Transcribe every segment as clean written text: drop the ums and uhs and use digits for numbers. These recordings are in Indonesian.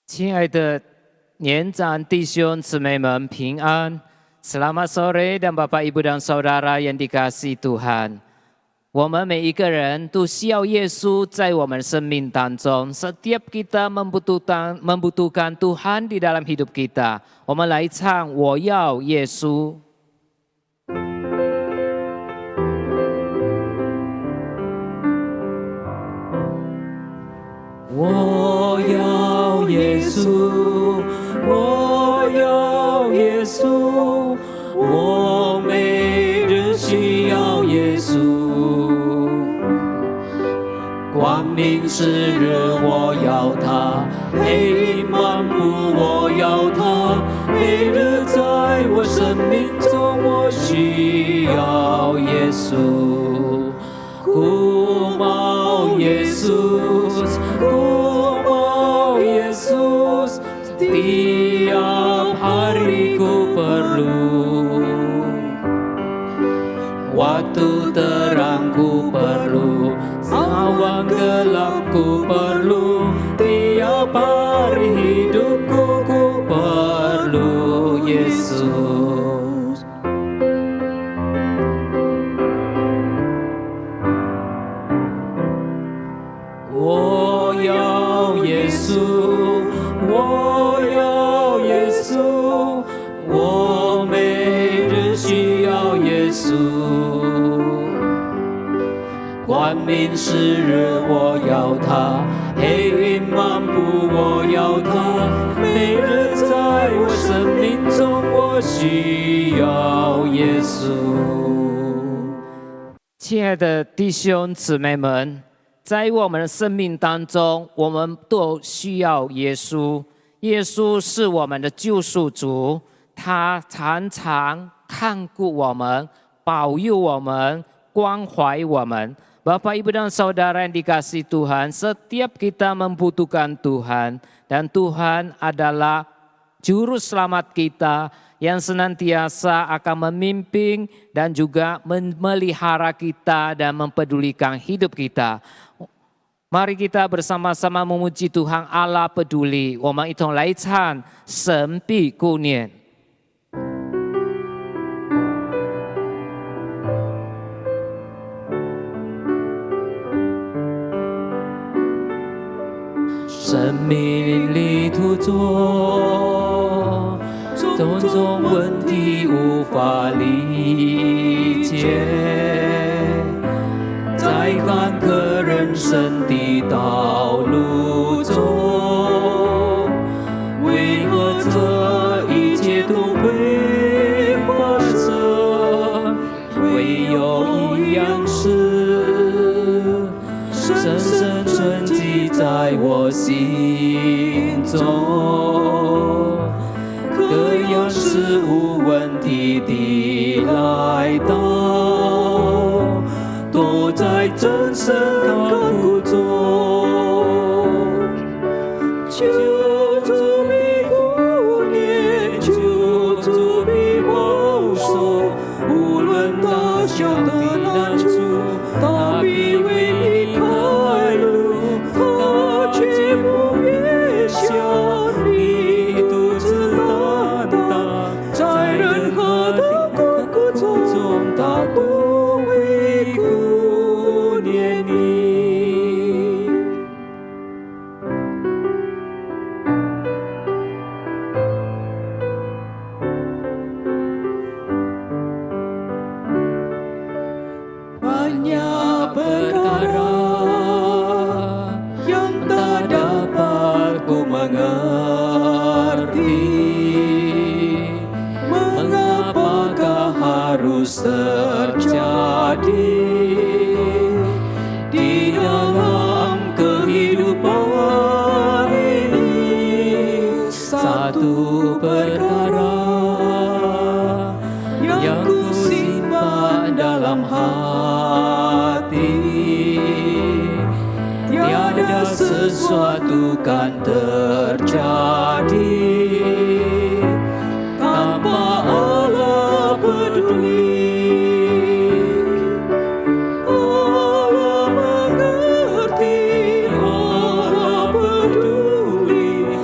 亲爱的年长弟兄姊妹们平安。Selamat sore dan Bapak Ibu dan Saudara yang dikasihi Tuhan. 我们每一个人都需要耶稣在我们生命当中。Setiap kita membutuhkan Tuhan di dalam hidup kita. 我们来唱我要耶稣。我要耶稣，我要耶稣，我每日需要耶稣。光明是日我要他，黑漫步我要他，每日在我生命中我需要耶稣。Ku mau Yesus, ku mau Yesus, setiap hari ku perlu. Waktu terang ku perlu, awan gelap ku perlu, tiap hari hidupku ku perlu Yesus. 我要耶稣，我要耶稣，我每日需要耶稣。光明是日我要他，黑漫步我要他，每日在我生命中我需要耶稣。亲爱的弟兄姊妹们，在我们的生命当中，我们都需要耶稣。耶稣是我们的救赎主，他常常看顾我们，保佑我们，关怀我们。Bapak Ibu dan Saudara yang dikasihi Tuhan, setiap kita membutuhkan Tuhan, dan Tuhan adalah Juru Selamat kita yang senantiasa akan memimpin dan juga memelihara kita dan mempedulikan hidup kita. Mari kita bersama-sama memuji Tuhan Allah peduli. 我们一同来唱神必顾念。生命旅途中，种种问题无法理解，在坎坷人生的道路中，为何这一切都会发生？唯有一样事深深存记在我心中，各样事无问题地来到，都在真神看顾中。求主必顾念，求主必保守，无论大小的难处，他必为你开路，他绝不撇下你独自担当，在任何的困苦中，他都会顾念你。Banyak perkara yang tak dapat ku mengerti, mengapakah harus terjadi di dalam kehidupan ini. Satu perkara yang ku simpan dalam hati, tiada sesuatu kan terjadi tanpa Allah peduli. Allah mengerti, Allah peduli.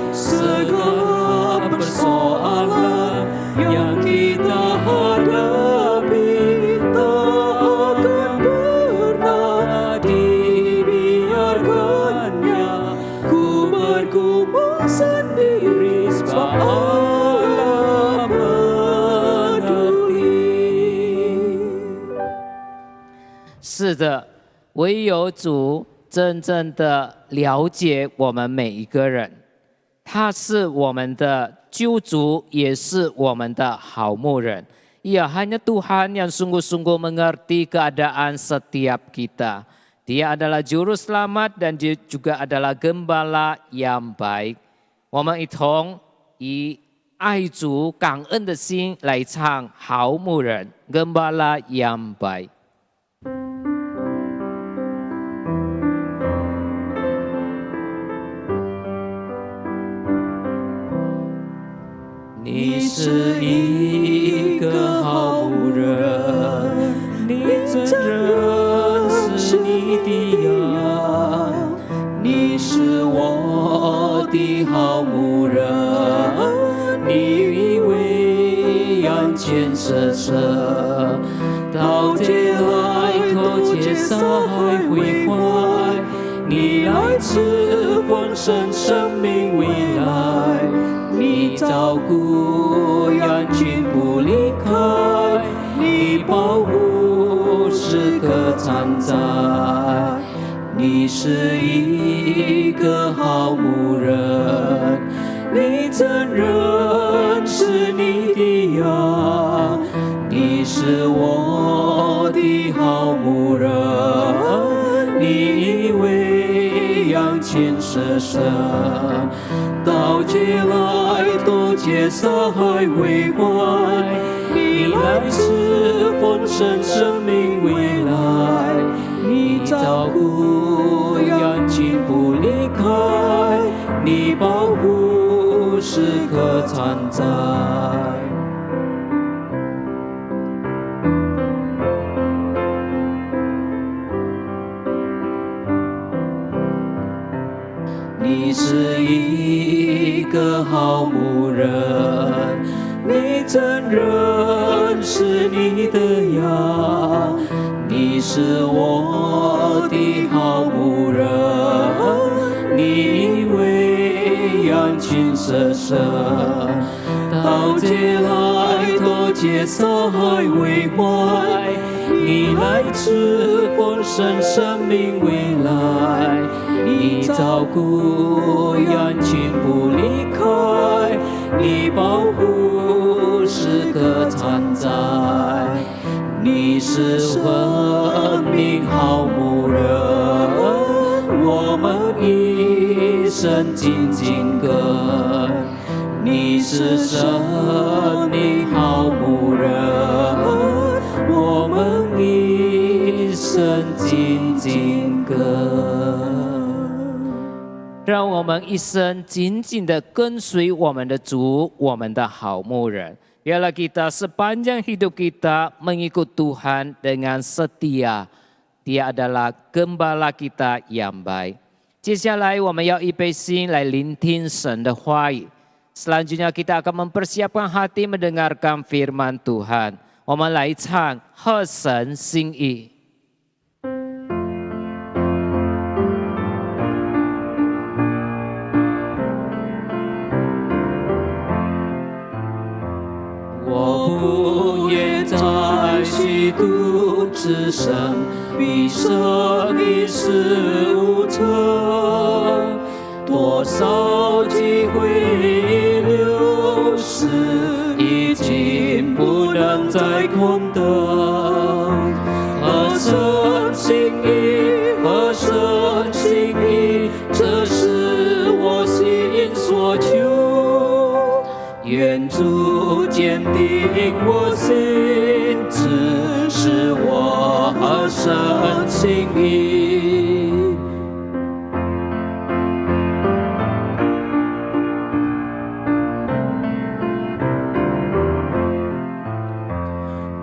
ku sendiri sebab Allah mengerti。是的，唯有主真正的了解我们每一个人，他是我们的救主，也是我们的好牧人。Ia hanya Tuhan yang sungguh-sungguh mengerti keadaan setiap kita. Dia adalah juru selamat dan dia juga adalah gembala yang baik. 我们一同以爱主感恩的心来唱好牧人 Gembala yang baik。你是一个好牧人，你真认识你的羊，你是我的好牧人，你为羊牵绳绳，到街来头街上还会坏，你来赐丰盛生命未来。你照顾羊群不离开，你保护时刻常在。你是一个好牧人，你真认识你的羊，你是我的好牧人，你为羊牵绳绳。到街来多结撒海为怀，你来赐丰盛生命未来，你照顾羊群不离开，你保护时刻常在。你是一个好牧人，你真认识你的羊，你是我的好牧人，你为羊群舍身，到街来多结撒海为怀，你来赐丰盛生命未来。你照顾羊群不离开，你保护时刻常在。你是生命好牧人，我们一生紧紧跟。你是生命好牧人，我们一生紧紧跟。让我们一生紧紧地跟随我们的主，我们的好牧人。Biarlah kita sepanjang hidup kita mengikut Tuhan dengan setia. Dia adalah gembala kita yang baik. 接下来我们要预备心来聆听神的话语。Selanjutnya kita akan mempersiapkan hati mendengarkan firman Tuhan. 我们来唱合神心意。我不愿再虚度此生，毕生一事无成，多少机会流逝，已经不能再空等。合神心意，合神心意，这是我心所求。愿主坚定我心志，使我合神心意。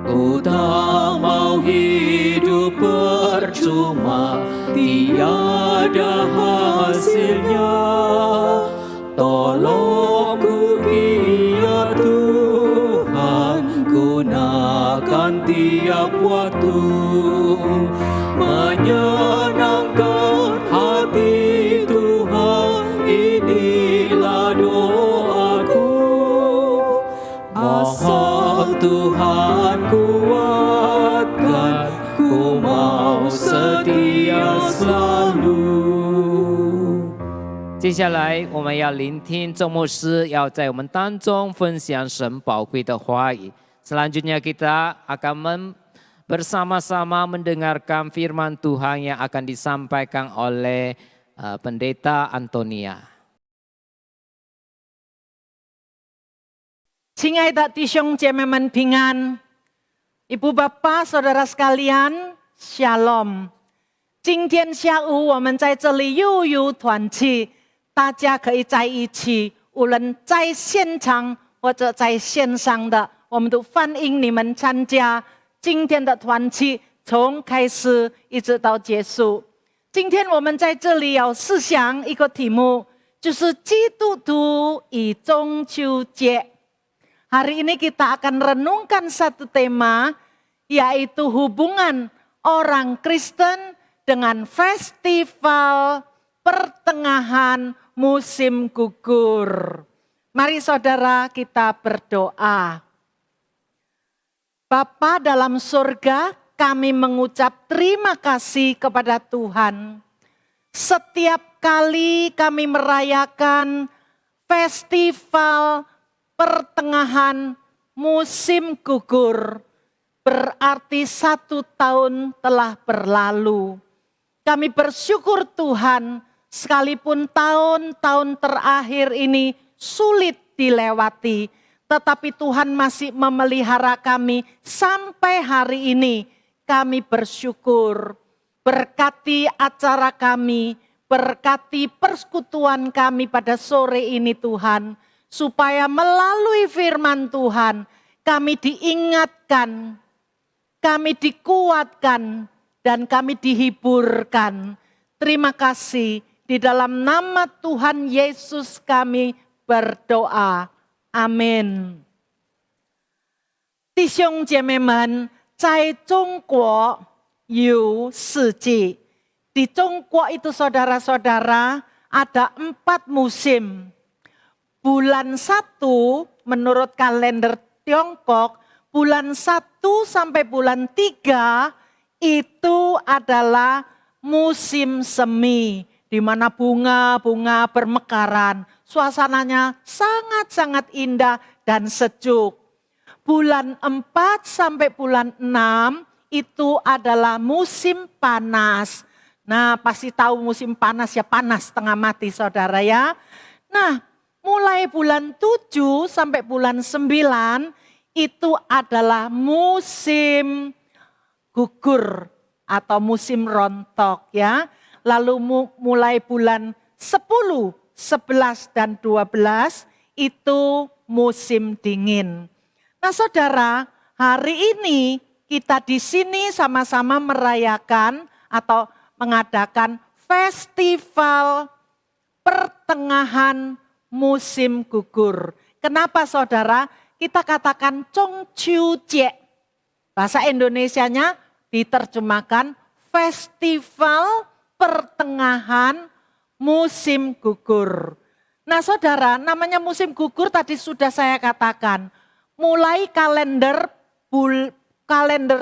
Ku tak mau hidup percuma, tiada hasilnya. Tolong ya Tuhan, gunakan tiap waktu menyenangkan hati Tuhan ini. kuatkan, ku mau setia selalu。接下来，我们要聆听周牧师要在我们当中分享神宝贵的话语。Selanjutnya kita akan bersama-sama mendengarkan firman Tuhan yang akan disampaikan oleh Pendeta Antonia。亲爱的弟兄姐妹们平安， Ibu Bapak Saudara sekalian Shalom。 今天下午我们在这里又有团契， 大家可以在一起， 无论在现场或者在线上的， 我们都欢迎你们参加今天的团契， 从开始一直到结束。 今天我们在这里要思想一个题目， 就是基督徒与中秋节。 Hari ini kita akan renungkan satu tema, yaitu hubungan orang Kristen dengan festival pertengahan musim gugur. Mari saudara kita berdoa. Bapa dalam surga, kami mengucap terima kasih kepada Tuhan. Setiap kali kami merayakan festival pertengahan musim gugur, berarti 1 tahun telah berlalu. Kami bersyukur Tuhan, sekalipun tahun-tahun terakhir ini sulit dilewati, tetapi Tuhan masih memelihara kami sampai hari ini. Kami bersyukur, berkati acara kami, berkati persekutuan kami pada sore ini Tuhan, supaya melalui firman Tuhan kami diingatkan, kami dikuatkan, dan kami dihiburkan. Terima kasih, di dalam nama Tuhan Yesus kami berdoa. Amin. 弟兄姐妹们，在中国有4季。 Di Tiongkok itu saudara-saudara ada 4 musim. Bulan 1 menurut kalender Tiongkok, bulan 1 sampai bulan 3 itu adalah musim semi, di mana bunga-bunga bermekaran, suasananya sangat-sangat indah dan sejuk. Bulan 4 sampai bulan 6 itu adalah musim panas. Nah, pasti tahu musim panas ya, panas setengah mati saudara ya. Nah, mulai bulan 7 sampai bulan 9 itu adalah musim gugur atau musim rontok ya. Lalu mulai bulan 10, 11 dan 12 itu musim dingin. Nah, saudara, hari ini kita di sini sama-sama merayakan atau mengadakan festival pertengahan musim gugur. Kenapa saudara? Kita katakan Chongqiujie. Bahasa Indonesianya diterjemahkan festival pertengahan musim gugur. Nah saudara, namanya musim gugur tadi sudah saya katakan. Mulai kalender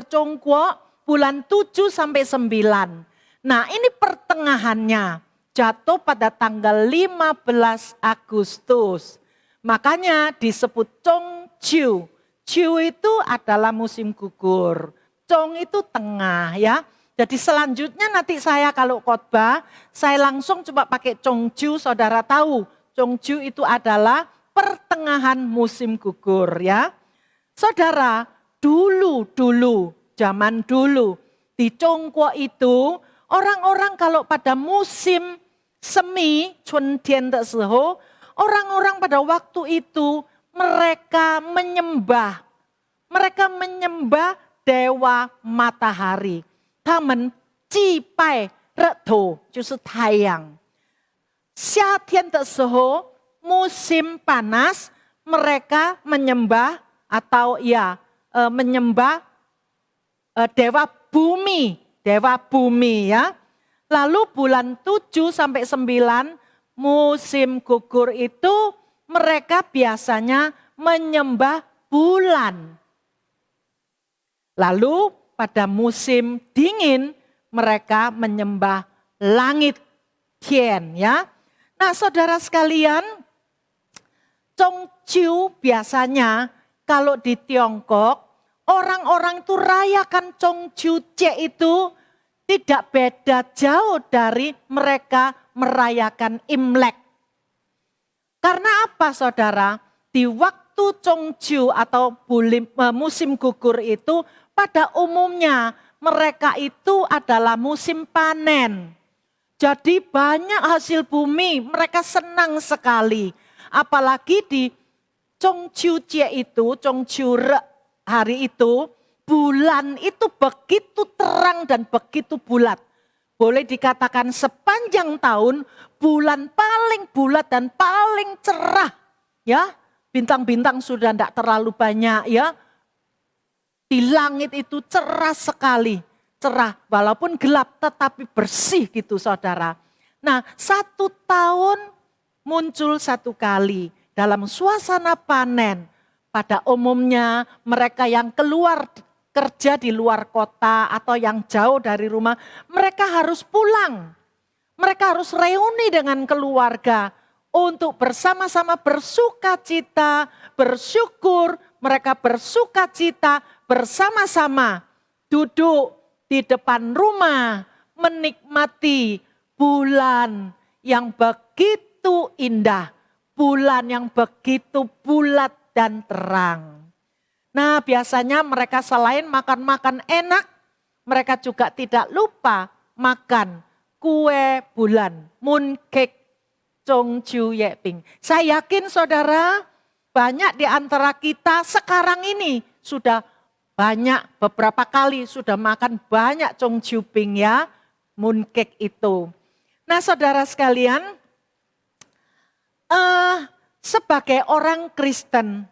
Tiongkok bulan 7 sampai 9. Nah ini pertengahannya. Jatuh pada tanggal 15 Agustus. Makanya disebut Chongqiu. Qiu itu adalah musim gugur. Chong itu tengah ya. Jadi selanjutnya nanti saya kalau khotbah, saya langsung coba pakai Chongqiu, saudara tahu. Chongqiu itu adalah pertengahan musim gugur ya. Saudara, dulu, zaman dulu di Tiongkok itu orang-orang kalau pada musim semi, Chuntian de Siho, orang-orang pada waktu itu mereka menyembah dewa matahari. Tamen jibai reto, 就是太阳。夏天的时候 musim panas mereka menyembah atau menyembah dewa bumi ya. Lalu bulan 7 sampai 9 musim gugur itu mereka biasanya menyembah bulan. Lalu pada musim dingin mereka menyembah langit Tian ya. Nah saudara sekalian, Chongqiu biasanya kalau di Tiongkok orang-orang itu rayakan Chongqiu Jie itu tidak beda jauh dari mereka merayakan Imlek. Karena apa saudara? Di waktu Chongqiu atau musim gugur itu pada umumnya mereka itu adalah musim panen. Jadi banyak hasil bumi, mereka senang sekali. Apalagi di Chongqiu Jie itu, Chongqiu Re hari itu, bulan itu begitu terang dan begitu bulat. Boleh dikatakan sepanjang tahun bulan paling bulat dan paling cerah. Ya, bintang-bintang sudah tidak terlalu banyak ya. Di langit itu cerah sekali. Cerah walaupun gelap tetapi bersih gitu saudara. Nah 1 tahun muncul 1 kali dalam suasana panen. Pada umumnya mereka yang keluar kerja di luar kota atau yang jauh dari rumah, mereka harus pulang. Mereka harus reuni dengan keluarga untuk bersama-sama bersuka cita, bersyukur, mereka bersuka cita bersama-sama duduk di depan rumah menikmati bulan yang begitu indah, bulan yang begitu bulat dan terang. Nah biasanya mereka selain makan-makan enak, mereka juga tidak lupa makan kue bulan, mooncake, Chongqiu Yeping. Saya yakin saudara banyak di antara kita sekarang ini sudah banyak beberapa kali sudah makan banyak Chongqiu Ping ya, mooncake itu. Nah saudara sekalian, sebagai orang Kristen,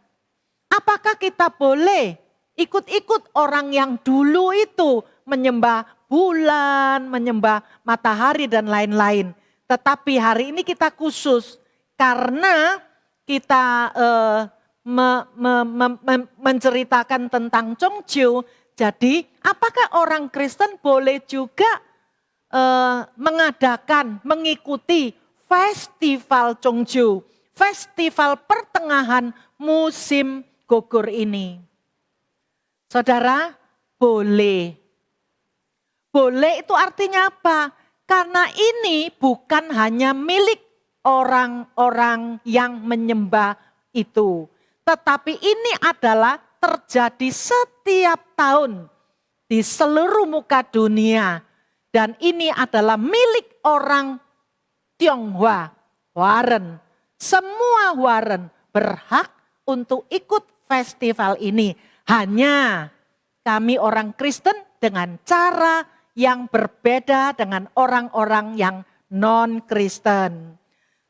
apakah kita boleh ikut-ikut orang yang dulu itu menyembah bulan, menyembah matahari dan lain-lain. Tetapi hari ini kita khusus karena kita menceritakan tentang Chongqiu. Jadi apakah orang Kristen boleh juga mengikuti festival Chongqiu, festival pertengahan musim gugur ini? Saudara, boleh. Boleh itu artinya apa? Karena ini bukan hanya milik orang-orang yang menyembah itu. Tetapi ini adalah terjadi setiap tahun di seluruh muka dunia. Dan ini adalah milik orang Tionghoa, Huaren. Semua Huaren berhak untuk ikut festival ini. Hanya kami orang Kristen dengan cara yang berbeda dengan orang-orang yang non-Kristen.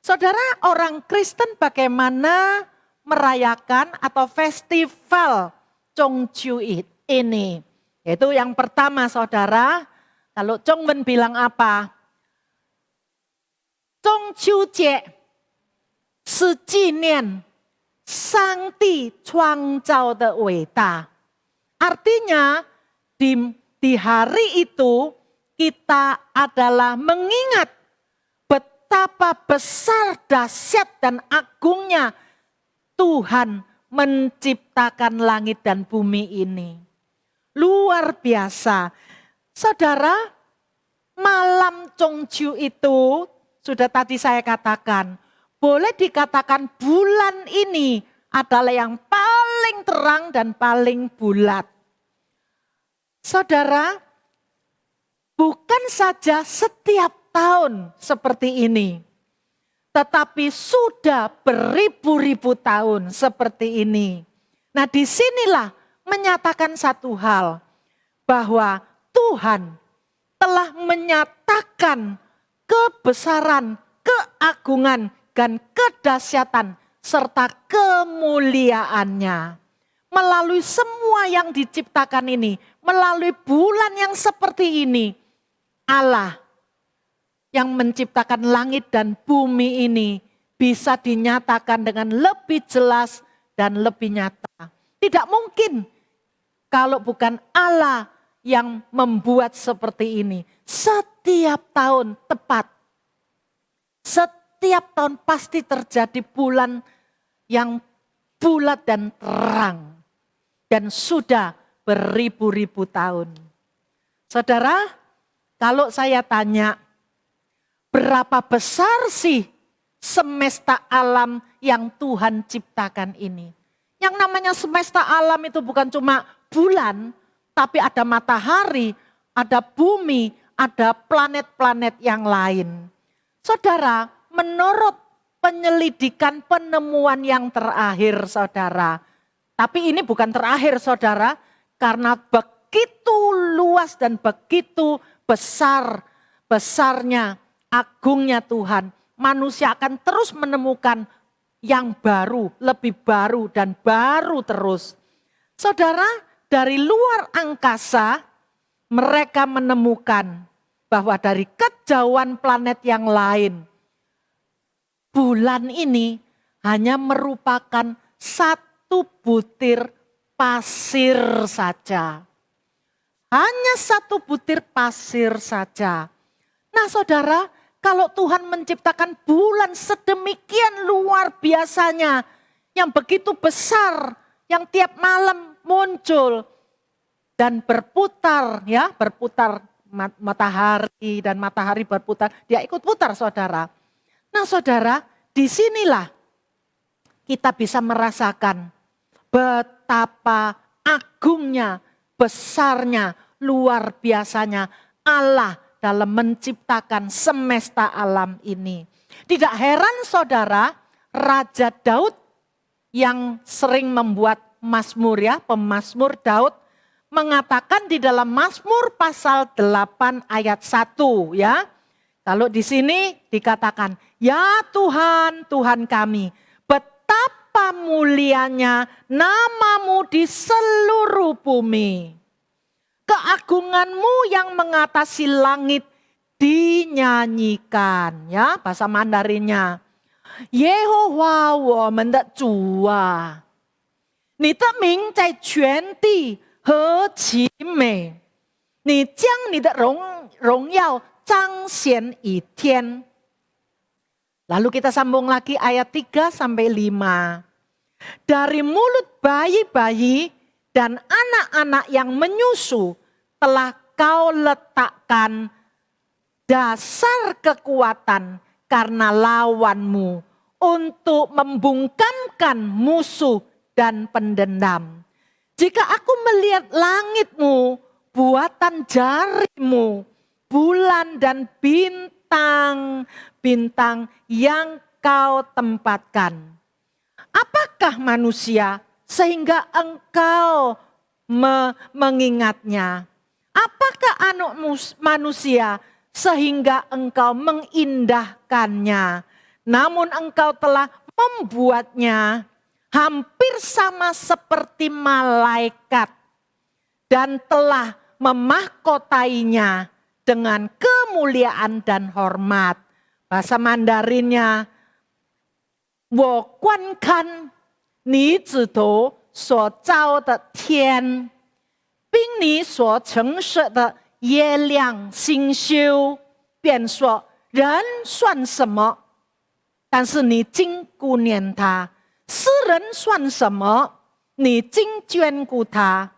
Saudara, orang Kristen bagaimana merayakan atau festival Chongqiu ini? Yaitu yang pertama saudara, kalau Chongwen bilang apa? Chongqiu Jie, 是纪念上帝创造的伟大. Artinya di hari itu kita adalah mengingat betapa besar, dahsyat dan agungnya Tuhan menciptakan langit dan bumi ini. Luar biasa. Saudara, malam Chongqiu itu sudah tadi saya katakan, boleh dikatakan bulan ini adalah yang paling terang dan paling bulat. Saudara, bukan saja setiap tahun seperti ini, tetapi sudah beribu-ribu tahun seperti ini. Nah disinilah menyatakan satu hal, bahwa Tuhan telah menyatakan kebesaran, keagungan, dan kedahsyatan serta kemuliaannya. Melalui semua yang diciptakan ini, melalui bulan yang seperti ini, Allah yang menciptakan langit dan bumi ini bisa dinyatakan dengan lebih jelas dan lebih nyata. Tidak mungkin kalau bukan Allah yang membuat seperti ini. Setiap tahun tepat. Setiap tahun pasti terjadi bulan yang bulat dan terang. Dan sudah beribu-ribu tahun. Saudara, kalau saya tanya, berapa besar sih semesta alam yang Tuhan ciptakan ini? Yang namanya semesta alam itu bukan cuma bulan, tapi ada matahari, ada bumi, ada planet-planet yang lain. Saudara, menurut penyelidikan penemuan yang terakhir, saudara, tapi ini bukan terakhir, saudara, karena begitu luas dan begitu besarnya, agungnya Tuhan, manusia akan terus menemukan yang baru, lebih baru dan baru terus. Saudara, dari luar angkasa mereka menemukan bahwa dari kejauhan planet yang lain, bulan ini hanya merupakan satu butir pasir saja. Hanya satu butir pasir saja. Nah saudara, kalau Tuhan menciptakan bulan sedemikian luar biasanya, yang begitu besar, yang tiap malam muncul dan berputar, ya, berputar matahari dan matahari berputar, dia ikut putar saudara. Nah saudara, disinilah kita bisa merasakan betapa agungnya, besarnya, luar biasanya Allah dalam menciptakan semesta alam ini. Tidak heran saudara, Raja Daud yang sering membuat mazmur, ya, pemazmur Daud mengatakan di dalam Mazmur pasal 8 ayat 1, ya. Kalau di sini dikatakan, ya Tuhan, Tuhan kami, betapa mulianya namamu di seluruh bumi. Keagunganmu yang mengatasi langit dinyanyikan, ya, bahasa Mandarinnya. Yehovah 我们的主啊，你的名在全地何其美，你将你的荣耀彰显于天。Lalu kita sambung lagi ayat 3 sampai 5. Dari mulut bayi-bayi dan anak-anak yang menyusu telah kau letakkan dasar kekuatan karena lawanmu untuk membungkamkan musuh dan pendendam. Jika aku melihat langitmu, buatan jarimu, bulan dan bintang-bintang yang kau tempatkan. Apakah manusia sehingga engkau mengingatnya? Apakah anak manusia sehingga engkau mengindahkannya? Namun engkau telah membuatnya hampir sama seperti malaikat dan telah memahkotainya dengan kemuliaan dan hormat. Bahasa Mandarinnya, 我观看你指头所造的天，并你所陈设的月亮星宿，便说人算什么？但是你经顾念他。世人算什么？你竟眷顾他，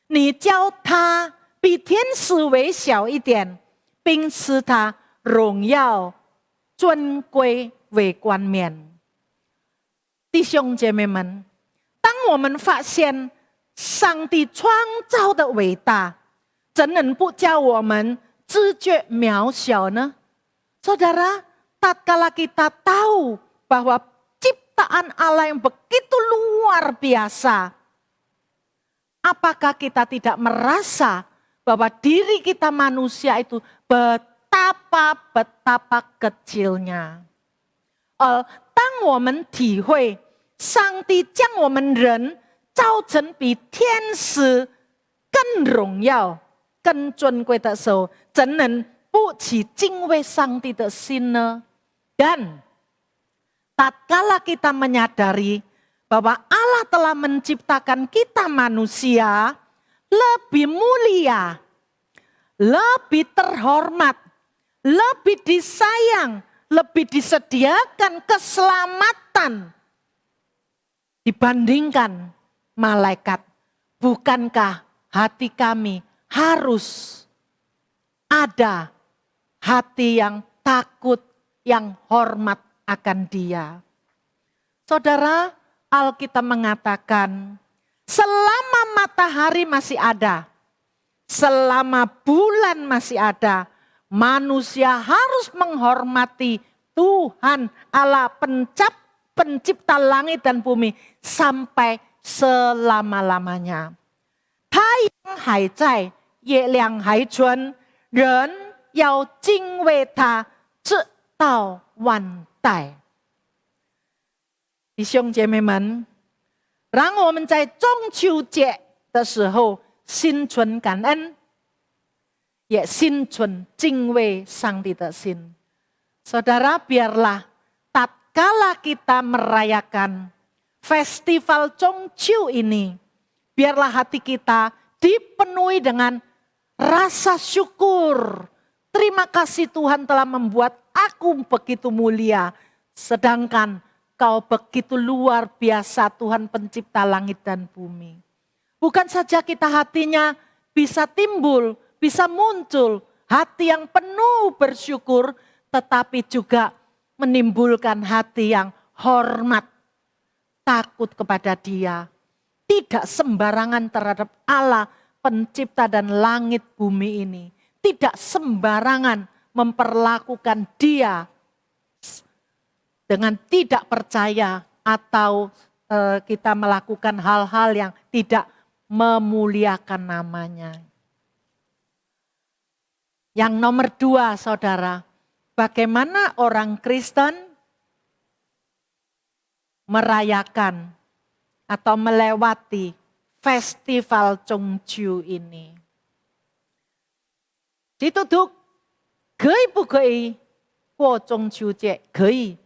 你叫他比天使微小一点，并赐他荣耀、尊贵为冠冕。弟兄姐妹们，当我们发现上帝创造的伟大，怎能不叫我们自觉渺小呢？ Saudara, tatkala kita tahu bahwa ciptaan Allah yang begitu luar biasa, apakah kita tidak merasa bahwa diri kita manusia itu betapa kecilnya? 当我们体会上帝将我们人造成比天使更荣耀、更尊贵的时候，怎能不起敬畏上帝的心呢？ Dan tatkala kita menyadari bahwa Allah telah menciptakan kita manusia lebih mulia, lebih terhormat, lebih disayang, lebih disediakan keselamatan dibandingkan malaikat. Bukankah hati kami harus ada hati yang takut, yang hormat akan Dia? Saudara, Alkitab mengatakan, selama matahari masih ada, selama bulan masih ada, manusia harus menghormati Tuhan Allah pencipta langit dan bumi sampai selama-lamanya. 太阳还在，月亮还存，人要敬畏他，直到万代。弟兄姐妹们，让我们在中秋节的时候心存感恩，也心存敬畏上帝的心。Saudara, biarlah tatkala kita merayakan festival Chongqiu ini, biarlah hati kita dipenuhi dengan rasa syukur. Terima kasih Tuhan telah membuat aku begitu mulia, sedangkan Kau begitu luar biasa, Tuhan pencipta langit dan bumi. Bukan saja kita hatinya bisa timbul, bisa muncul hati yang penuh bersyukur, tetapi juga menimbulkan hati yang hormat, takut kepada Dia. Tidak sembarangan terhadap Allah pencipta dan langit bumi ini. Tidak sembarangan memperlakukan Dia dengan tidak percaya atau kita melakukan hal-hal yang tidak memuliakan namanya. Yang nomor 2, saudara, bagaimana orang Kristen merayakan atau melewati festival Chongqiu ini. Dituduk, gei bu gei, guo Chongqiu jie, gei.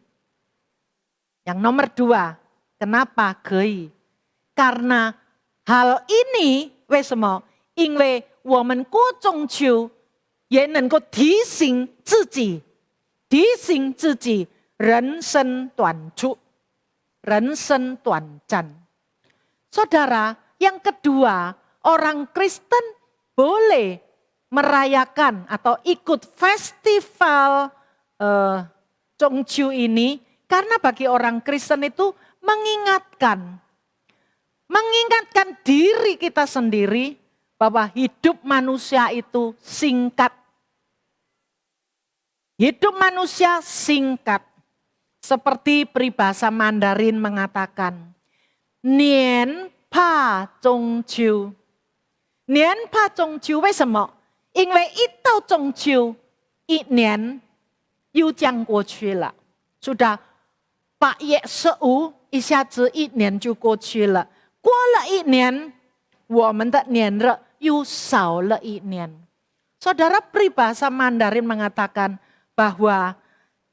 Yang nomor 2, kenapa gei? Karena hal ini 为什么？因为我们过中秋也能够提醒自己人生短促，人生短暂。Saudara, yang kedua, orang Kristen boleh merayakan atau ikut festival Chongqiu ini karena bagi orang Kristen itu mengingatkan diri kita sendiri bahwa hidup manusia itu singkat. Hidup manusia singkat. Seperti peribahasa Mandarin mengatakan, Nian pa Chongqiu. Nian pa Chongqiu, 为什么？因为一到中秋，一年又将过去了。sudah 8月15，一下子1年就过去了。过了1年，我们的年日又少了1年。Saudara, peribahasa Mandarin mengatakan bahwa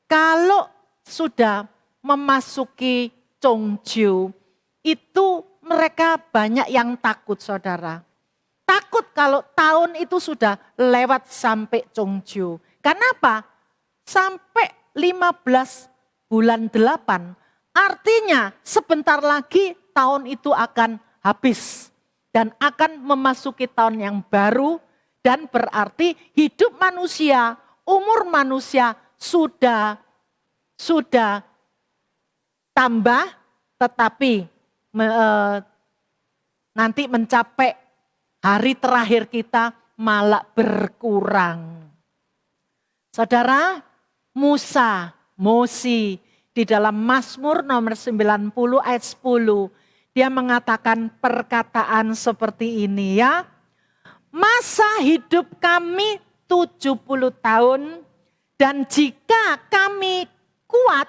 kalau sudah memasuki Chongqiu, itu mereka banyak yang takut, saudara. Takut kalau tahun itu sudah lewat sampai Chongqiu. Kenapa? Sampai 15 bulan 8, artinya sebentar lagi tahun itu akan habis dan akan memasuki tahun yang baru, dan berarti hidup manusia, umur manusia sudah tambah, tetapi nanti mencapai hari terakhir kita malah berkurang. Saudara, Mosi di dalam Mazmur nomor 90 ayat 10, dia mengatakan perkataan seperti ini ya. Masa hidup kami 70 tahun dan jika kami kuat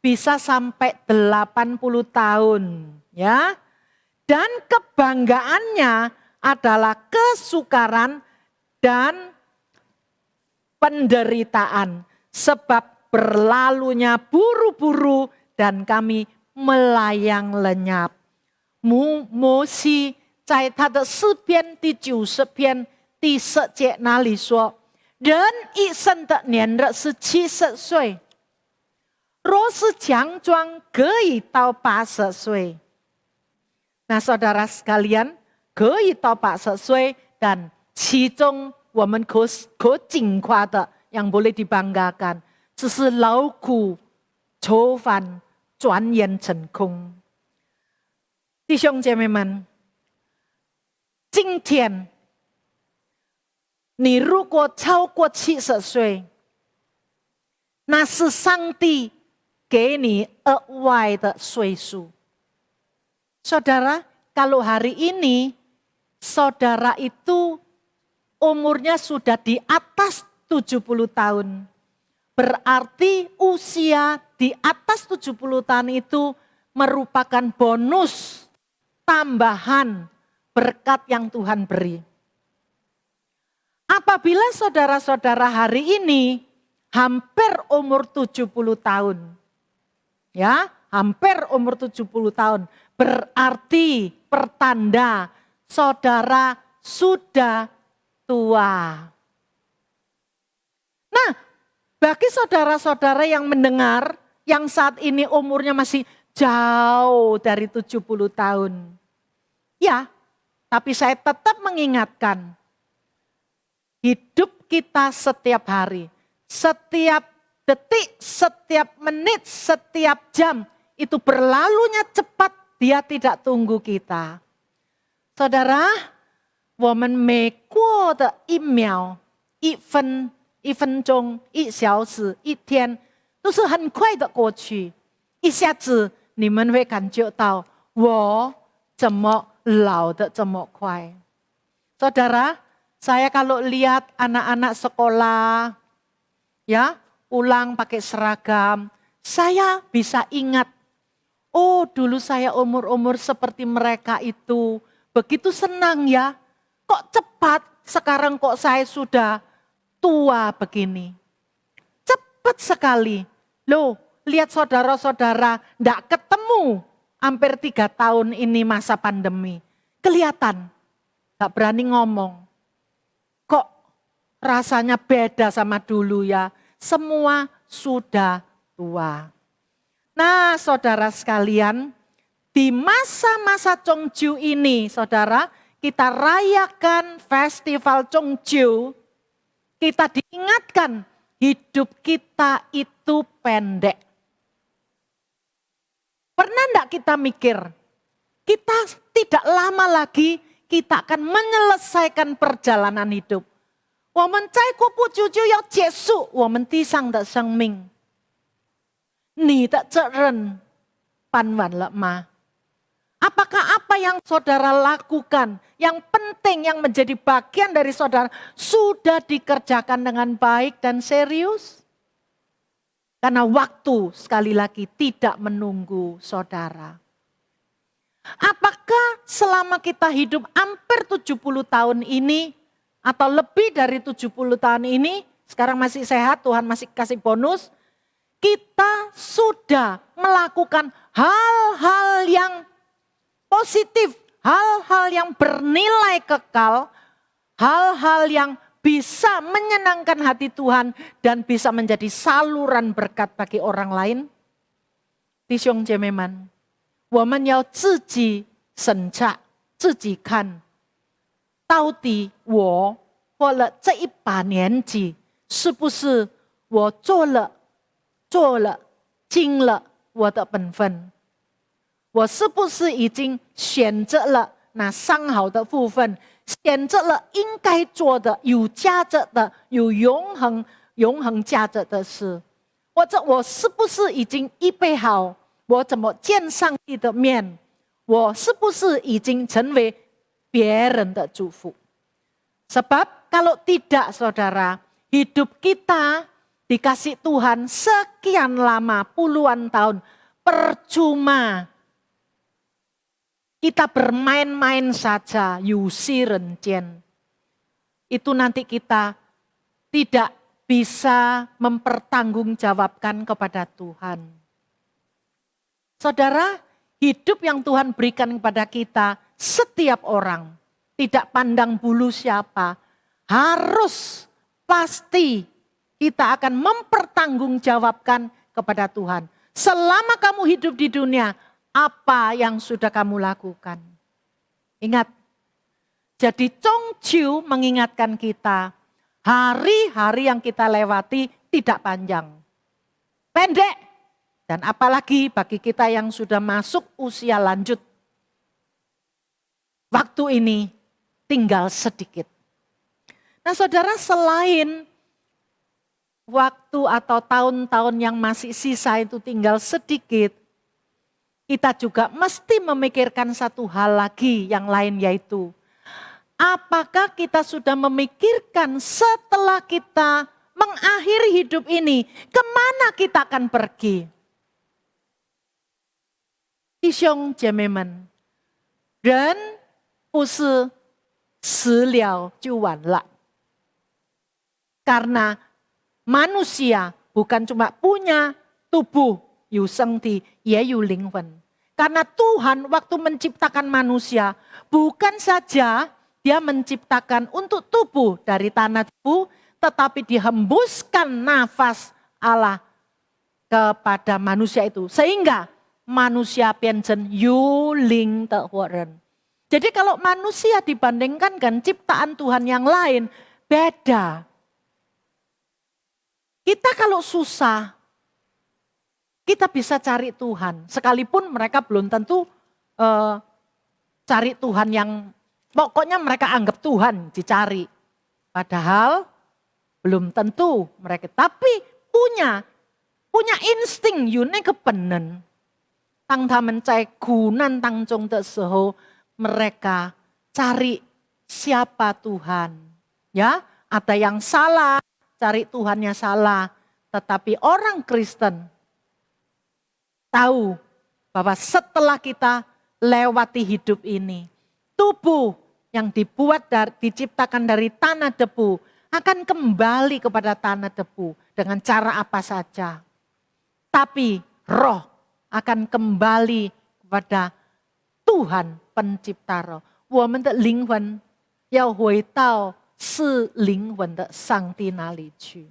bisa sampai 80 tahun ya. Dan kebanggaannya adalah kesukaran dan penderitaan sebab berlalunya buru-buru dan kami melayang lenyap. Mosi 在他的诗篇第90篇第10节那里说，人一生的年日是70岁，若是强壮可以到80岁。Nah saudara sekalian, 可以到80岁 dan 其中我们可紧夸的 yang boleh dibanggakan 只是劳苦愁烦转眼成空。弟兄姐妹们，今天你如果超过70岁，那是上帝给你额外的岁数。Saudara, kalau hari ini saudara itu umurnya sudah di atas 70 tahun. Berarti usia di atas 70 tahun itu merupakan bonus tambahan berkat yang Tuhan beri. Apabila saudara-saudara hari ini hampir umur 70 tahun. Ya, hampir umur 70 tahun. Berarti pertanda saudara sudah tua. Nah, bagi saudara-saudara yang mendengar, yang saat ini umurnya masih jauh dari 70 tahun. Ya, tapi saya tetap mengingatkan, hidup kita setiap hari, setiap detik, setiap menit, setiap jam, itu berlalunya cepat, dia tidak tunggu kita. Saudara, 我们每过的1秒、1分、1分钟、1小时、1天，都是很快的过去。一下子你们会感觉到，我怎么老得这么快？ Saudara, saya kalau lihat anak-anak sekolah, ya, pulang pakai seragam, saya bisa ingat, oh dulu saya umur-umur seperti mereka itu, begitu senang ya, kok cepat sekarang kok saya sudah tua begini. Cepat sekali. Loh, lihat saudara-saudara, enggak ketemu hampir 3 tahun ini masa pandemi. Kelihatan, enggak berani ngomong. Kok rasanya beda sama dulu ya, semua sudah tua. Nah saudara sekalian, di masa-masa Chongju ini saudara, kita rayakan festival Chongju, kita diingatkan hidup kita itu pendek. Pernah enggak kita mikir, kita tidak lama lagi kita akan menyelesaikan perjalanan hidup. 我们再过不久就要结束我们地上的生命。你的责任办完了吗？ Apakah apa yang saudara lakukan, yang penting, yang menjadi bagian dari saudara, sudah dikerjakan dengan baik dan serius? Karena waktu sekali lagi tidak menunggu saudara. Apakah selama kita hidup hampir 70 tahun ini, atau lebih dari 70 tahun ini, sekarang masih sehat, Tuhan masih kasih bonus, kita sudah melakukan hal-hal yang positif, hal-hal yang bernilai kekal, hal-hal yang bisa menyenangkan hati Tuhan dan bisa menjadi saluran berkat bagi orang lain. 弟兄姐妹们，我们要自己审查，自己看，到底我过了这一把年纪，是不是我做了尽了我的本分？ 我是不是已经选择了那上好的部分，选择了应该做的、有价值的、有永恒价值的事？或者我是不是已经预备好我怎么见上帝的面？我是不是已经成为别人的祝福？ Sebab kalau tidak saudara, hidup kita dikasih Tuhan sekian lama, puluhan tahun, percuma. Kita bermain-main saja, yusi rencien. Itu nanti kita tidak bisa mempertanggungjawabkan kepada Tuhan. Saudara, hidup yang Tuhan berikan kepada kita setiap orang, tidak pandang bulu siapa, harus pasti kita akan mempertanggungjawabkan kepada Tuhan. Selama kamu hidup di dunia, apa yang sudah kamu lakukan? Ingat, jadi Chongqiu mengingatkan kita, hari-hari yang kita lewati tidak panjang, pendek. Dan apalagi bagi kita yang sudah masuk usia lanjut, waktu ini tinggal sedikit. Nah saudara, selain waktu atau tahun-tahun yang masih sisa itu tinggal sedikit, kita juga mesti memikirkan satu hal lagi yang lain, yaitu apakah kita sudah memikirkan setelah kita mengakhiri hidup ini, kemana kita akan pergi? 弟兄姐妹们，人不是死了就完了。Karena manusia bukan cuma punya tubuh,有身体，也有灵魂。Karena Tuhan waktu menciptakan manusia, bukan saja Dia menciptakan untuk tubuh dari tanah debu, tetapi dihembuskan nafas Allah kepada manusia itu. Sehingga manusia pianjen yu ling te huaren. Jadi kalau manusia dibandingkan dengan ciptaan Tuhan yang lain, beda. Kita kalau susah, kita bisa cari Tuhan. Sekalipun mereka belum tentu cari Tuhan yang, pokoknya mereka anggap Tuhan dicari. Padahal belum tentu mereka, tapi punya insting yune kepenen. 当他们在苦难当中的时候, mereka cari siapa Tuhan. Ya, ada yang salah, cari Tuhannya salah. Tetapi orang Kristen tahu bahwa setelah kita lewati hidup ini, tubuh yang diciptakan dari tanah debu akan kembali kepada tanah debu dengan cara apa saja. Tapi roh akan kembali kepada Tuhan pencipta roh. 我们的灵魂要回到是灵魂的上帝那里去.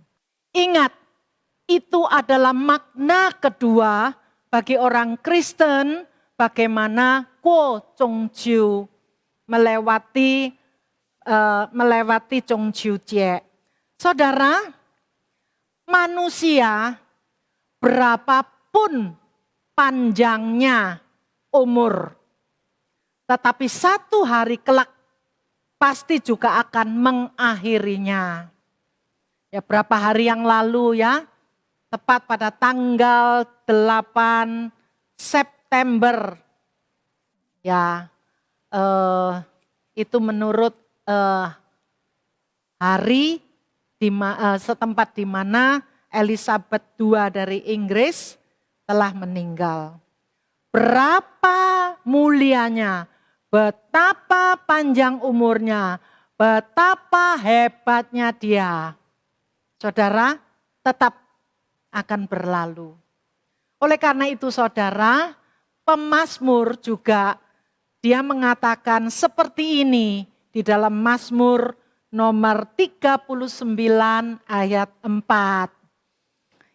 Ingat, itu adalah makna kedua bagi orang Kristen, bagaimana Guo Zhongqiu melewati Zhongqiu Jie. Saudara, manusia berapapun panjangnya umur, tetapi satu hari kelak pasti juga akan mengakhirinya. Ya, berapa hari yang lalu ya, tepat pada tanggal 8 September. Ya, itu menurut hari setempat di mana Elizabeth II dari Inggris telah meninggal. Berapa mulianya, betapa panjang umurnya, betapa hebatnya dia. Saudara, tetap akan berlalu. Oleh karena itu saudara, pemazmur juga dia mengatakan seperti ini di dalam Mazmur nomor 39 ayat 4.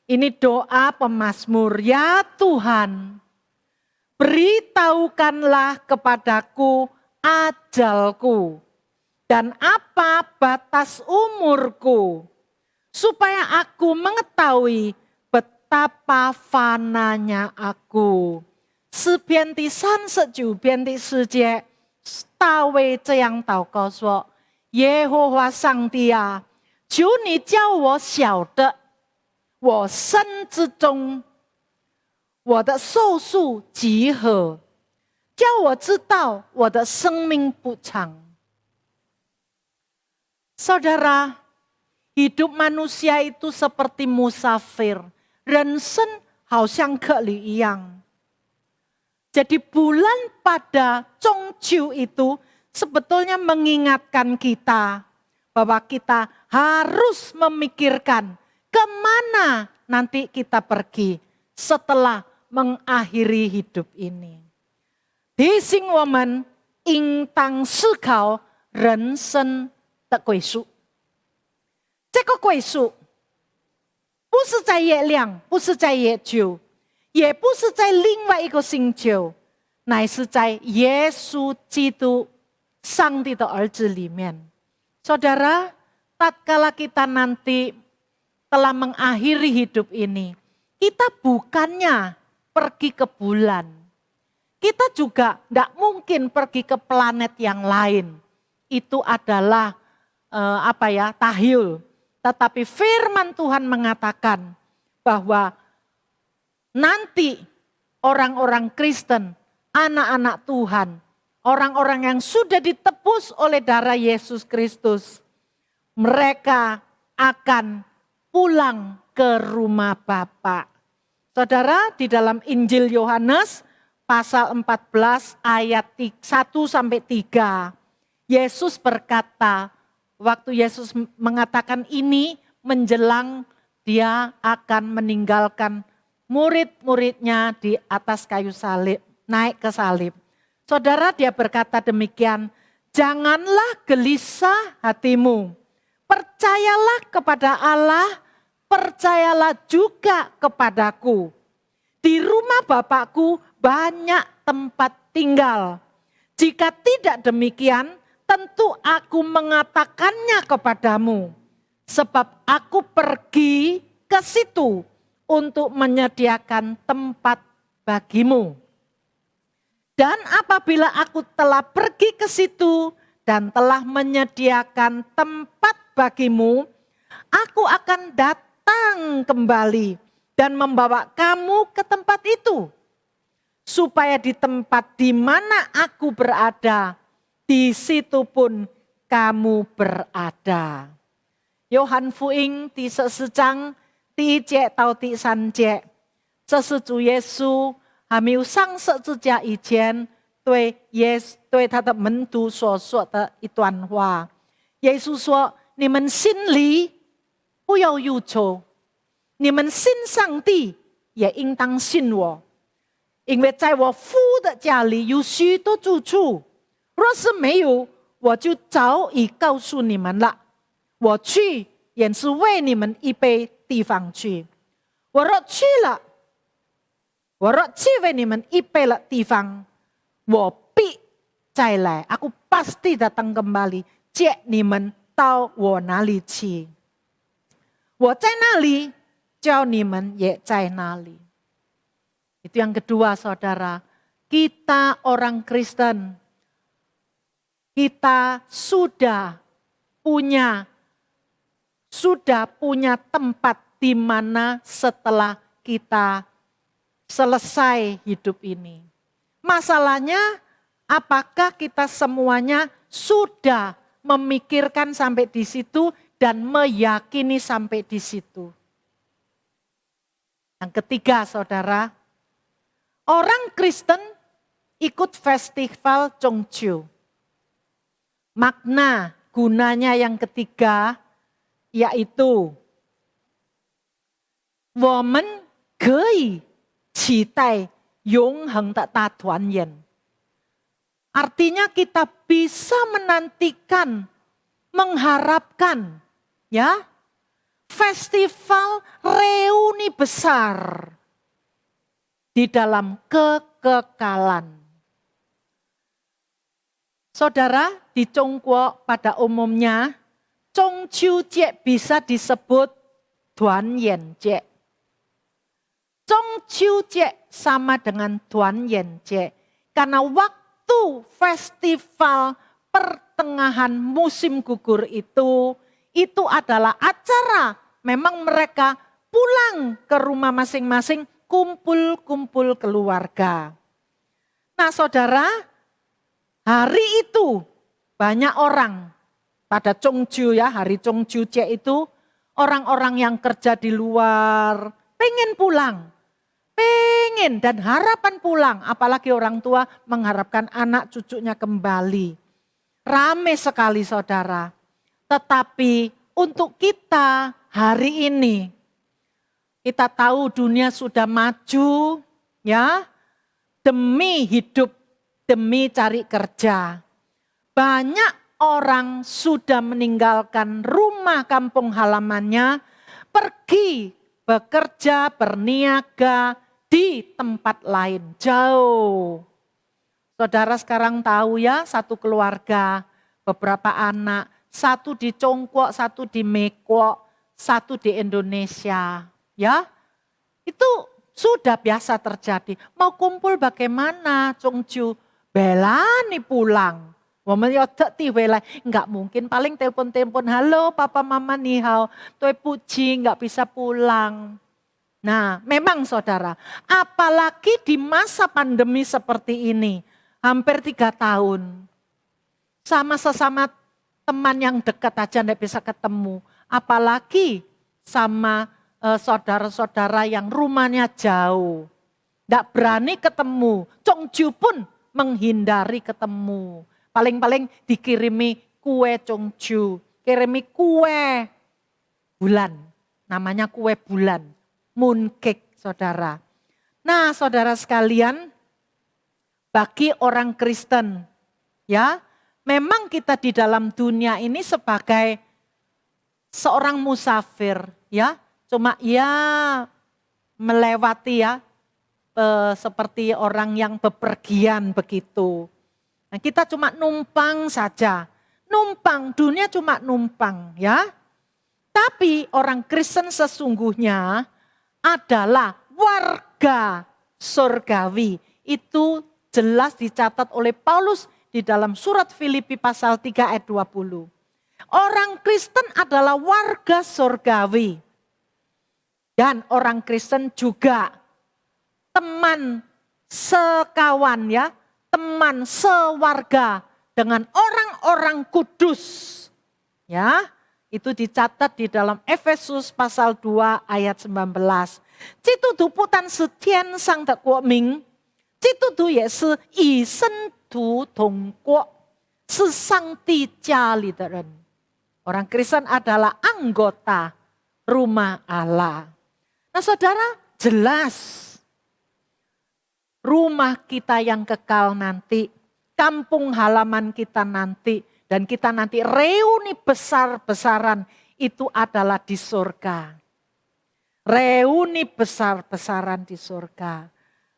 Ini doa pemazmur, ya Tuhan, beritahukanlah kepadaku ajalku dan apa batas umurku, supaya aku mengetahui betapa fananya aku. 诗篇第39篇第4节，大卫这样祷告说：耶和华上帝啊，求你叫我晓得，我生之中我的寿数几何，叫我知道我的生命不长。 Saudara, hidup manusia itu seperti musafir, 人生好像客旅一样。 Jadi bulan pada Zhongqiu itu sebetulnya mengingatkan kita bahwa kita harus memikirkan kemana nanti kita pergi setelah mengakhiri hidup ini. 提醒我们应当思考人生的归宿。这个归宿不是在月亮，不是在月球，也不是在另外一个星球，乃是在耶稣基督上帝的儿子里面。Saudara, tatkala kita nanti telah mengakhiri hidup ini, kita bukannya pergi ke bulan. Kita juga tidak mungkin pergi ke planet yang lain. Itu adalah tahyul. Tetapi firman Tuhan mengatakan bahwa nanti orang-orang Kristen, anak-anak Tuhan, orang-orang yang sudah ditebus oleh darah Yesus Kristus, mereka akan pulang ke rumah Bapa. Saudara, di dalam Injil Yohanes pasal 14 ayat 1-3, Yesus berkata, waktu Yesus mengatakan ini menjelang dia akan meninggalkan murid-muridnya di atas kayu salib, naik ke salib. Saudara, dia berkata demikian, janganlah gelisah hatimu, percayalah kepada Allah, percayalah juga kepadaku. Di rumah Bapakku banyak tempat tinggal. Jika tidak demikian, tentu aku mengatakannya kepadamu. Sebab aku pergi ke situ untuk menyediakan tempat bagimu. Dan apabila aku telah pergi ke situ dan telah menyediakan tempat bagimu, aku akan datang kembali dan membawa kamu ke tempat itu. Supaya di tempat di mana aku berada, di situ pun kamu berada. Yohan Fuing ti sesecang ti cek tau ti san cek. Sesuju Yesu 还没有上色之家以前，对他的门徒所说的一段话。耶稣说：“你们心里不要忧愁，你们信上帝也应当信我，因为在我父的家里有许多住处。若是没有，我就早已告诉你们了。我去也是为你们预备地方去。我若去了。” 我若去为你们预备了地方，我必再来。Aku pasti datang kembali， 接你们到我哪里去。我在那里，叫你们也在那里。Itu yang kedua, saudara. Kita orang Kristen, kita sudah punya tempat di mana setelah kita selesai hidup ini. Masalahnya, apakah kita semuanya sudah memikirkan sampai di situ dan meyakini sampai di situ? Yang ketiga, saudara, orang Kristen ikut festival Chongchu. Makna gunanya yang ketiga yaitu woman gei 期待永恒的大团圆. Artinya kita bisa menantikan, mengharapkan ya festival reuni besar di dalam kekekalan. Saudara, di Tiongkok pada umumnya Zhongqiu Jie bisa disebut Duanyan Jie. Zhongqiu Jie sama dengan Duanyan Jie. Karena waktu festival pertengahan musim gugur itu adalah acara. Memang mereka pulang ke rumah masing-masing, kumpul-kumpul keluarga. Nah saudara, hari itu banyak orang pada Chongqiu ya, hari Zhongqiu Jie itu orang-orang yang kerja di luar pengen pulang. Pengen dan harapan pulang, apalagi orang tua mengharapkan anak cucunya kembali. Rame sekali saudara. Tetapi untuk kita hari ini, kita tahu dunia sudah maju ya, demi hidup demi cari kerja. Banyak orang sudah meninggalkan rumah kampung halamannya, pergi bekerja, berniaga di tempat lain, jauh. Saudara sekarang tahu ya, satu keluarga, beberapa anak, satu di Congkok, satu di Mekok, satu di Indonesia. Ya, itu sudah biasa terjadi. Mau kumpul bagaimana, Chongju? Belani pulang. Enggak mungkin, paling telepon-telepon, halo papa mama nihao, toi puji enggak bisa pulang. Nah memang saudara, apalagi di masa pandemi seperti ini, hampir 3 tahun, sama sesama teman yang dekat aja enggak bisa ketemu, apalagi sama saudara-saudara yang rumahnya jauh, enggak berani ketemu, Chongju pun menghindari ketemu. Paling-paling dikirimi kue Chongju, kirimi kue bulan, namanya kue bulan, mooncake saudara. Nah saudara sekalian, bagi orang Kristen ya, memang kita di dalam dunia ini sebagai seorang musafir ya, cuma ya melewati ya, seperti orang yang bepergian begitu. Nah, kita cuma numpang saja, numpang, dunia cuma numpang ya. Tapi orang Kristen sesungguhnya adalah warga surgawi. Itu jelas dicatat oleh Paulus di dalam surat Filipi pasal 3 ayat 20. Orang Kristen adalah warga surgawi. Dan orang Kristen juga teman sekawan ya, teman sewarga dengan orang-orang kudus. Ya, itu dicatat di dalam Efesus pasal 2 ayat 19. Citu duputan setian sang tak kuat ming, citu du ye si yi sen tu tong kuat, sesang ti jali deren. Orang Kristen adalah anggota rumah Allah. Nah saudara, jelas rumah kita yang kekal nanti, kampung halaman kita nanti, dan kita nanti reuni besar-besaran itu adalah di surga. Reuni besar-besaran di surga.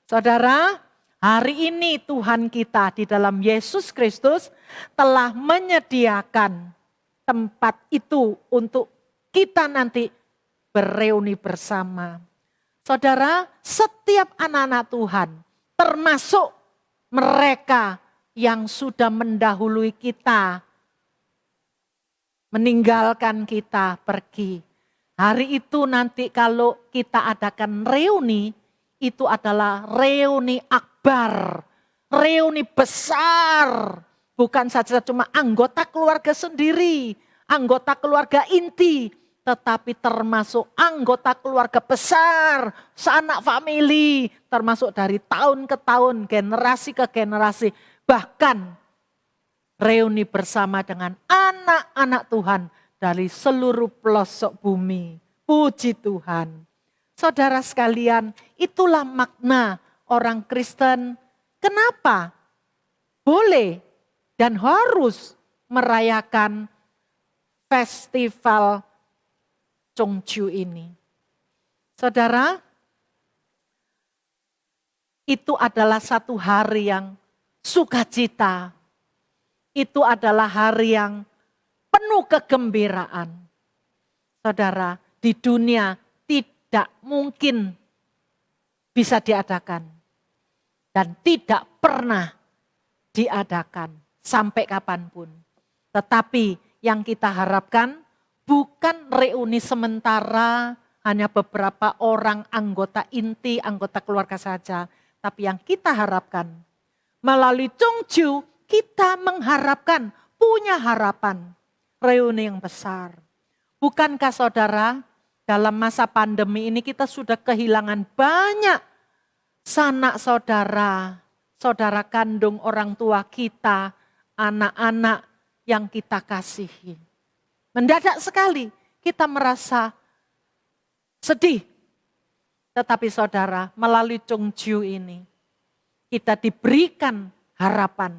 Saudara, hari ini Tuhan kita di dalam Yesus Kristus telah menyediakan tempat itu untuk kita nanti bereuni bersama. Saudara, setiap anak-anak Tuhan, termasuk mereka yang sudah mendahului kita, meninggalkan kita pergi. Hari itu nanti kalau kita adakan reuni, itu adalah reuni akbar, reuni besar. Bukan saja cuma anggota keluarga sendiri, anggota keluarga inti, tetapi termasuk anggota keluarga besar, sanak famili, termasuk dari tahun ke tahun, generasi ke generasi, bahkan reuni bersama dengan anak-anak Tuhan dari seluruh pelosok bumi. Puji Tuhan. Saudara sekalian, itulah makna orang Kristen. Kenapa boleh dan harus merayakan festival Chongju ini? Saudara, itu adalah satu hari yang sukacita. Itu adalah hari yang penuh kegembiraan. Saudara, di dunia tidak mungkin bisa diadakan. Dan tidak pernah diadakan sampai kapanpun. Tetapi yang kita harapkan bukan reuni sementara, hanya beberapa orang anggota inti, anggota keluarga saja. Tapi yang kita harapkan, melalui Chongju kita mengharapkan, punya harapan reuni yang besar. Bukankah saudara, dalam masa pandemi ini kita sudah kehilangan banyak sanak saudara, saudara kandung orang tua kita, anak-anak yang kita kasihi. Mendadak sekali kita merasa sedih. Tetapi saudara, melalui Chongju ini kita diberikan harapan.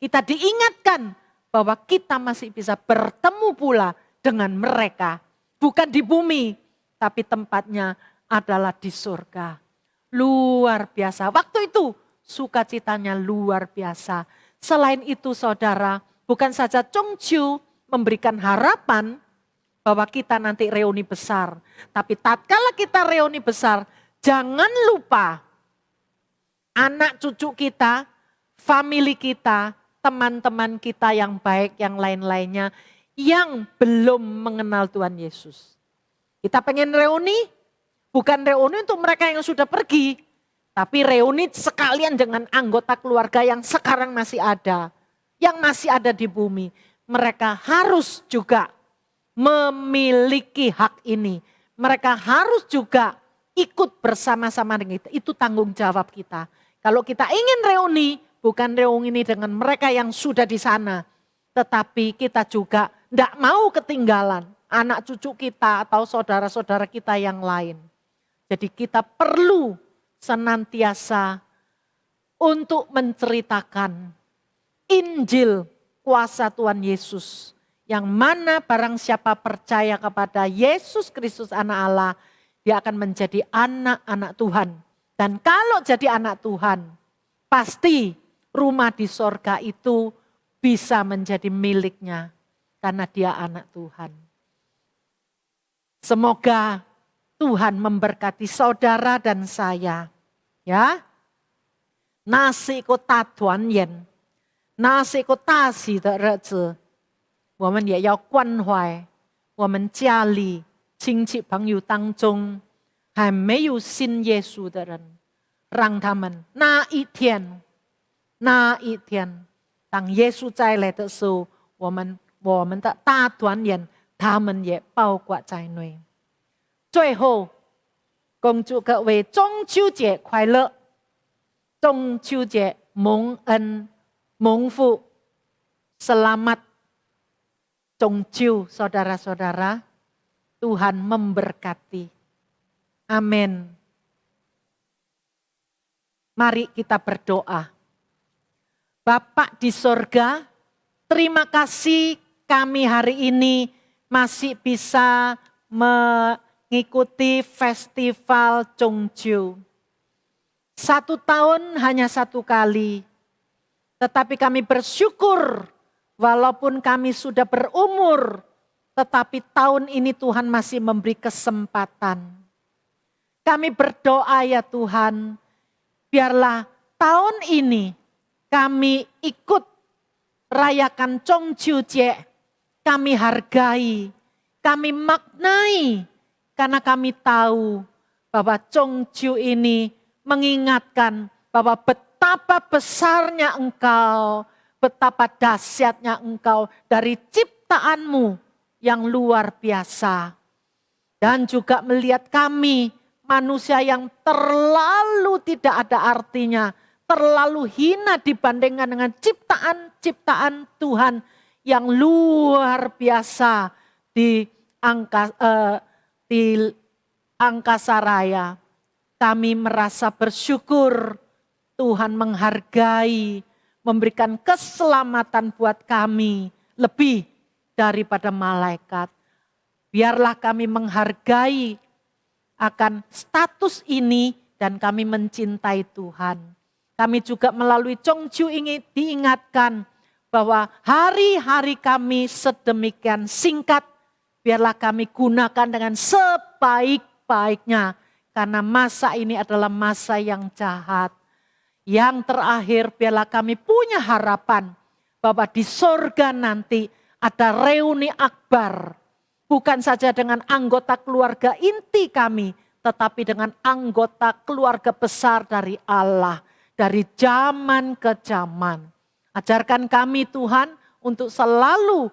Kita diingatkan bahwa kita masih bisa bertemu pula dengan mereka. Bukan di bumi, tapi tempatnya adalah di surga. Luar biasa. Waktu itu sukacitanya luar biasa. Selain itu saudara, bukan saja Chongju memberikan harapan bahwa kita nanti reuni besar. Tapi tatkala kita reuni besar, jangan lupa anak cucu kita, famili kita, teman-teman kita yang baik, yang lain-lainnya, yang belum mengenal Tuhan Yesus. Kita pengen reuni, bukan reuni untuk mereka yang sudah pergi, tapi reuni sekalian dengan anggota keluarga yang sekarang masih ada, yang masih ada di bumi. Mereka harus juga memiliki hak ini. Mereka harus juga ikut bersama-sama dengan kita. Itu tanggung jawab kita. Kalau kita ingin reuni, bukan reuni dengan mereka yang sudah di sana, tetapi kita juga tidak mau ketinggalan anak cucu kita atau saudara-saudara kita yang lain. Jadi kita perlu senantiasa untuk menceritakan Injil kuasa Tuhan Yesus. Yang mana barang siapa percaya kepada Yesus Kristus anak Allah, dia akan menjadi anak-anak Tuhan. Dan kalau jadi anak Tuhan, pasti rumah di sorga itu bisa menjadi miliknya. Karena dia anak Tuhan. Semoga Tuhan memberkati saudara dan saya. Ya, nasi ko ta tuan yen, nasi ko ta si de re zi, 我们也要关怀我们家里亲戚朋友当中还没有信耶稣的人，让他们那一天，当耶稣再来的时候，我们的大团圆，他们也包括在内。最后，恭祝各位中秋节快乐！中秋节蒙恩蒙福，selamat Chongju, saudara-saudara. Tuhan memberkati. Amin. Mari kita berdoa. Bapak di sorga, terima kasih kami hari ini masih bisa mengikuti festival Chongju. 1 tahun hanya 1 kali. Tetapi kami bersyukur walaupun kami sudah berumur, tetapi tahun ini Tuhan masih memberi kesempatan. Kami berdoa ya Tuhan, biarlah tahun ini kami ikut rayakan Chongju Jie. Kami hargai, kami maknai, karena kami tahu bahwa Chongju ini mengingatkan bahwa betapa besarnya Engkau, betapa dahsyatnya Engkau dari ciptaanmu yang luar biasa. Dan juga melihat kami manusia yang terlalu tidak ada artinya, terlalu hina dibandingkan dengan ciptaan-ciptaan Tuhan yang luar biasa di angkasa raya. Kami merasa bersyukur Tuhan menghargai, memberikan keselamatan buat kami lebih daripada malaikat. Biarlah kami menghargai akan status ini dan kami mencintai Tuhan. Kami juga melalui Chongju ini diingatkan bahwa hari-hari kami sedemikian singkat. Biarlah kami gunakan dengan sebaik-baiknya karena masa ini adalah masa yang jahat. Yang terakhir, biarlah kami punya harapan bahwa di sorga nanti ada reuni akbar. Bukan saja dengan anggota keluarga inti kami, tetapi dengan anggota keluarga besar dari Allah. Dari zaman ke zaman. Ajarkan kami Tuhan untuk selalu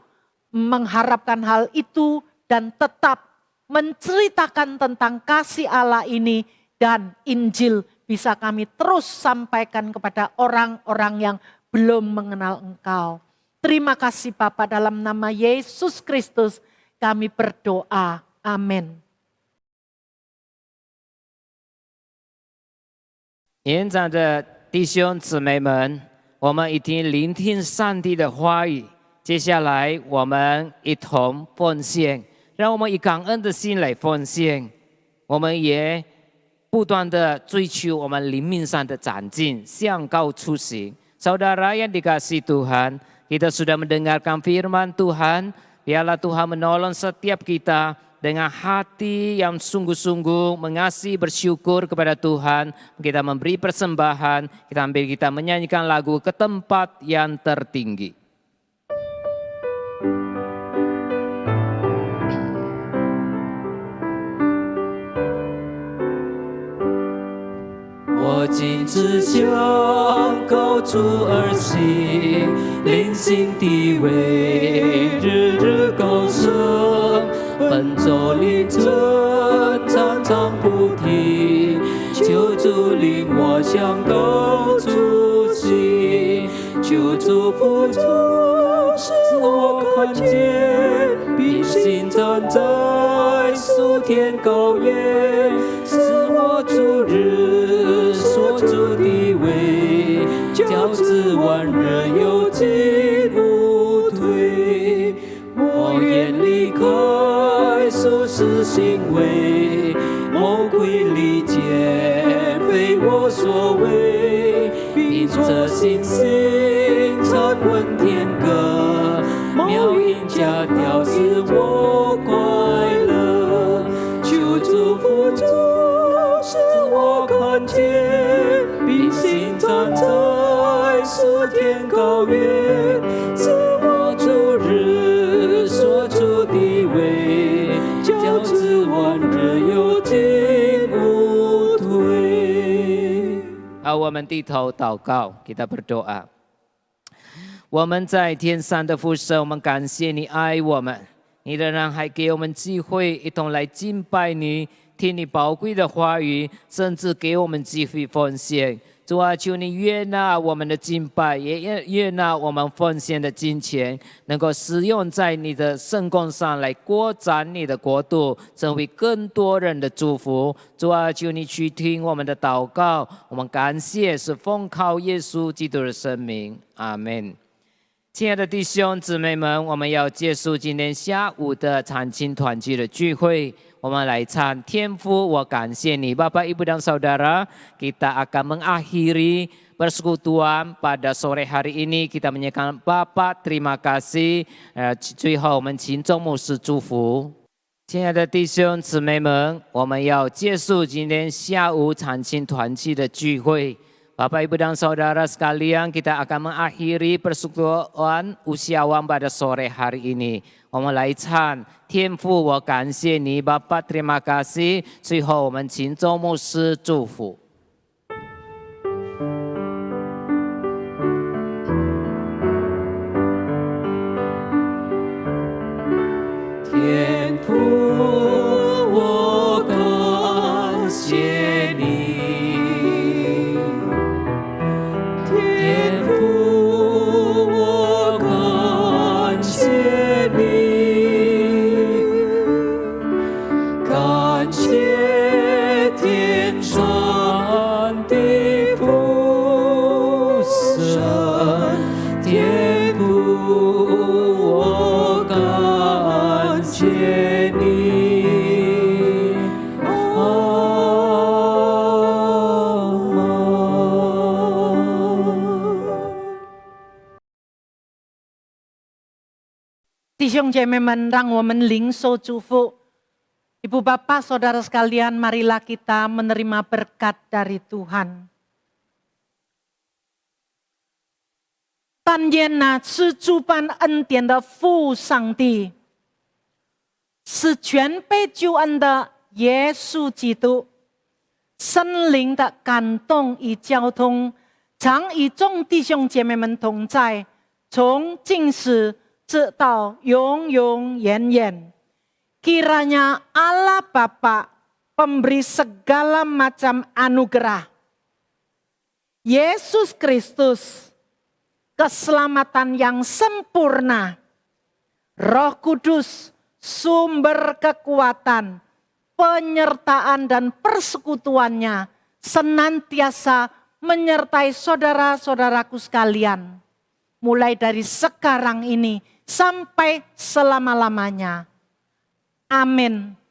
mengharapkan hal itu dan tetap menceritakan tentang kasih Allah ini dan Injil bisa kami terus sampaikan kepada orang-orang yang belum mengenal Engkau. Terima kasih Bapa, dalam nama Yesus Kristus kami berdoa. Amin. 年长的弟兄姊妹们，我们已经聆听上帝的话语，接下来我们一同奉献，让我们以感恩的心来奉献。我们也不断的追求我们灵命上的长进，向高出行。Saudara yang dikasihi Tuhan, kita sudah mendengarkan firman Tuhan. Biarlah Tuhan menolong setiap kita dengan hati yang sungguh-sungguh mengasihi, bersyukur kepada Tuhan. Kita memberi persembahan, kita menyanyikan lagu ke tempat yang tertinggi. 我今只想高处而行，灵性地位日日高升，奔走领程常常不停，求主领我向高处行，求主扶助使我看见，并行站在属天高原，使我主日所住地位，教子万人有进无退。我愿离开俗世行为，魔鬼离间非我所为，凭着信心唱稳天歌，妙音佳调使我快乐，求主扶助使我看见，并行站在属天高原，使我主日所处地位，教子万人有进无退。好，我们低头祷告，kita berdoa。我们在天上的父神，我们感谢你爱我们，你仍然还给我们机会一同来敬拜你，听你宝贵的话语，甚至给我们机会奉献。主啊，求你悦纳我们的敬拜，也悦纳我们奉献的金钱，能够使用在你的圣工上来扩展你的国度，成为更多人的祝福。主啊，求你去听我们的祷告，我们感谢是奉靠耶稣基督的圣名，阿们。亲爱的弟兄姊妹们，我们要结束今天下午的长青团聚的聚会。我们来唱天父，我感谢你。Bapak, Ibu dan Saudara, kita akan mengakhiri persekutuan pada sore hari ini. Kita menyanyikan Bapak terima kasih. 最后我们请众牧师祝福。亲爱的弟兄姊妹们，我们要结束今天下午长青团聚的聚会。Bapak, Ibu dan Saudara sekalian, kita akan mengakhiri persekutuan usiawan pada sore hari ini. 我们来唱天父，我感谢你，Bapak terima kasih。最后我们请周牧师祝福。天父，我感谢你。天父，我感谢你。感谢天上的父神，天父，我感谢你。弟兄姐妹们，让我们领受祝福。Ibu bapak saudara sekalian, marilah kita menerima berkat dari Tuhan. 但愿那是诸般恩典的父上帝，是全被救恩的耶稣基督，圣灵的感动与交通，常与众弟兄姐妹们同在，从今时直到永永远远。Kiranya Allah Bapa, pemberi segala macam anugerah, Yesus Kristus, keselamatan yang sempurna, Roh Kudus, sumber kekuatan, penyertaan dan persekutuannya senantiasa menyertai saudara-saudaraku sekalian. Mulai dari sekarang ini sampai selama-lamanya. Amin.